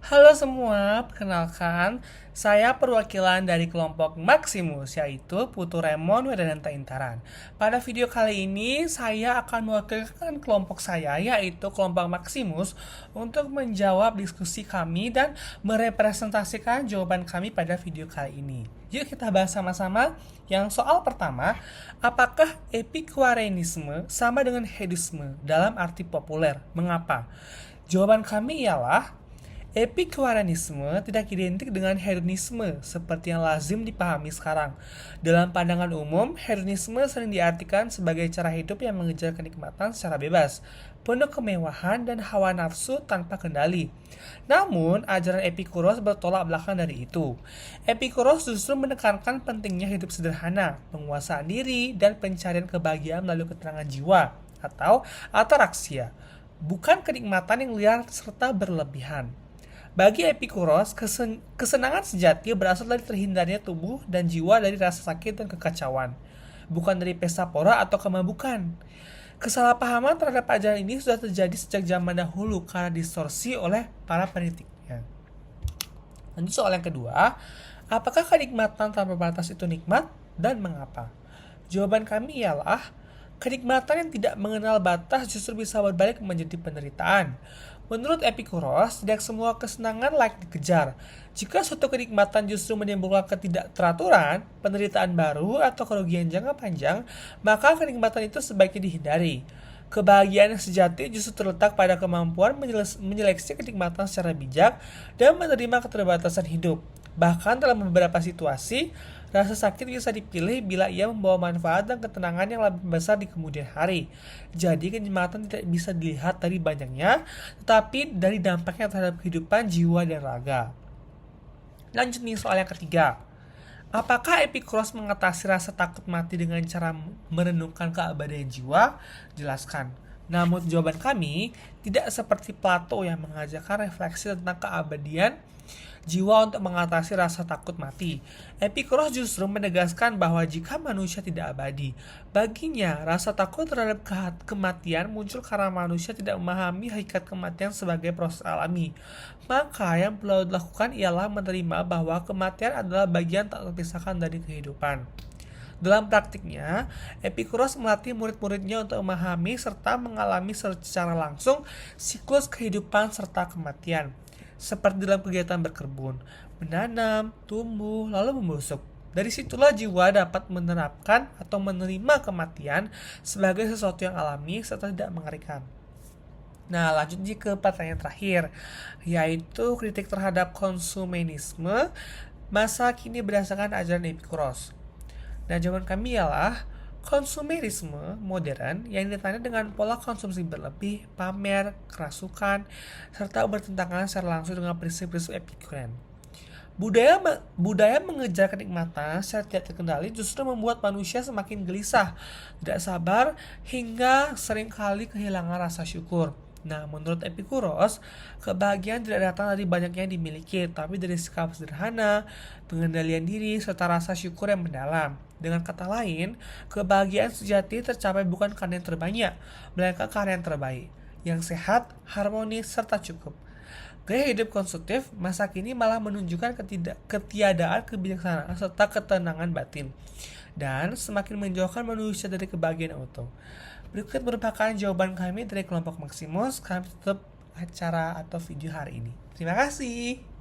Halo semua, perkenalkan, saya perwakilan dari kelompok Maximus, yaitu Putu Remon Wedananta Intaran. Pada video kali ini, saya akan mewakilkan kelompok saya, yaitu kelompok Maximus, untuk menjawab diskusi kami dan merepresentasikan jawaban kami pada video kali ini. Yuk kita bahas sama-sama. Yang soal pertama, apakah epikureanisme sama dengan hedonisme dalam arti populer? Mengapa? Jawaban kami ialah epikureanisme tidak identik dengan hedonisme seperti yang lazim dipahami sekarang. Dalam pandangan umum, hedonisme sering diartikan sebagai cara hidup yang mengejar kenikmatan secara bebas, penuh kemewahan dan hawa nafsu tanpa kendali. Namun, ajaran Epikuros bertolak belakang dari itu. Epikuros justru menekankan pentingnya hidup sederhana, penguasaan diri, dan pencarian kebahagiaan melalui ketenangan jiwa atau ataraxia, bukan kenikmatan yang liar serta berlebihan. Bagi Epikuros, kesenangan sejati berasal dari terhindarnya tubuh dan jiwa dari rasa sakit dan kekacauan, bukan dari pesta pora atau kemabukan. Kesalahpahaman terhadap ajaran ini sudah terjadi sejak zaman dahulu karena distorsi oleh para penitiknya. Lanjut soal yang kedua, apakah kenikmatan tanpa batas itu nikmat dan mengapa? Jawaban kami ialah kenikmatan yang tidak mengenal batas justru bisa berbalik menjadi penderitaan. Menurut Epikuros, tidak semua kesenangan layak dikejar. Jika suatu kenikmatan justru menimbulkan ketidakteraturan, penderitaan baru, atau kerugian jangka panjang, maka kenikmatan itu sebaiknya dihindari. Kebahagiaan yang sejati justru terletak pada kemampuan menyeleksi kenikmatan secara bijak dan menerima keterbatasan hidup. Bahkan dalam beberapa situasi, rasa sakit bisa dipilih bila ia membawa manfaat dan ketenangan yang lebih besar di kemudian hari. Jadi kenikmatan tidak bisa dilihat dari banyaknya, tetapi dari dampaknya terhadap kehidupan jiwa dan raga. Lanjut nih soal yang ketiga. Apakah Epikuros mengatasi rasa takut mati dengan cara merenungkan keabadian jiwa? Jelaskan. Namun jawaban kami tidak seperti Plato yang mengajarkan refleksi tentang keabadian jiwa untuk mengatasi rasa takut mati. Epikuros justru menegaskan bahwa jika manusia tidak abadi, baginya rasa takut terhadap kematian muncul karena manusia tidak memahami hakikat kematian sebagai proses alami. Maka yang perlu dilakukan ialah menerima bahwa kematian adalah bagian tak terpisahkan dari kehidupan. Dalam praktiknya, Epikuros melatih murid-muridnya untuk memahami serta mengalami secara langsung siklus kehidupan serta kematian, seperti dalam kegiatan berkebun, menanam, tumbuh, lalu membusuk. Dari situlah jiwa dapat menerapkan atau menerima kematian sebagai sesuatu yang alami serta tidak mengerikan. Nah, lanjut ke pertanyaan terakhir, yaitu kritik terhadap konsumenisme masa kini berdasarkan ajaran Epikuros. Nah, jawaban kami ialah konsumerisme modern yang ditandai dengan pola konsumsi berlebih, pamer, kerasukan, serta bertentangan secara langsung dengan prinsip-prinsip Epikurean. Budaya mengejar kenikmatan secara tidak terkendali justru membuat manusia semakin gelisah, tidak sabar, hingga seringkali kehilangan rasa syukur. Nah, menurut Epikuros, kebahagiaan tidak datang dari banyaknya yang dimiliki, tapi dari sikap sederhana, pengendalian diri, serta rasa syukur yang mendalam. Dengan kata lain, kebahagiaan sejati tercapai bukan karena yang terbanyak, melainkan karena yang terbaik, yang sehat, harmonis, serta cukup. Gaya hidup konsumtif masa kini malah menunjukkan ketiadaan kebijaksanaan serta ketenangan batin, dan semakin menjauhkan manusia dari kebahagiaan utuh. Berikut merupakan jawaban kami dari kelompok Maximus. Kami tutup acara atau video hari ini. Terima kasih.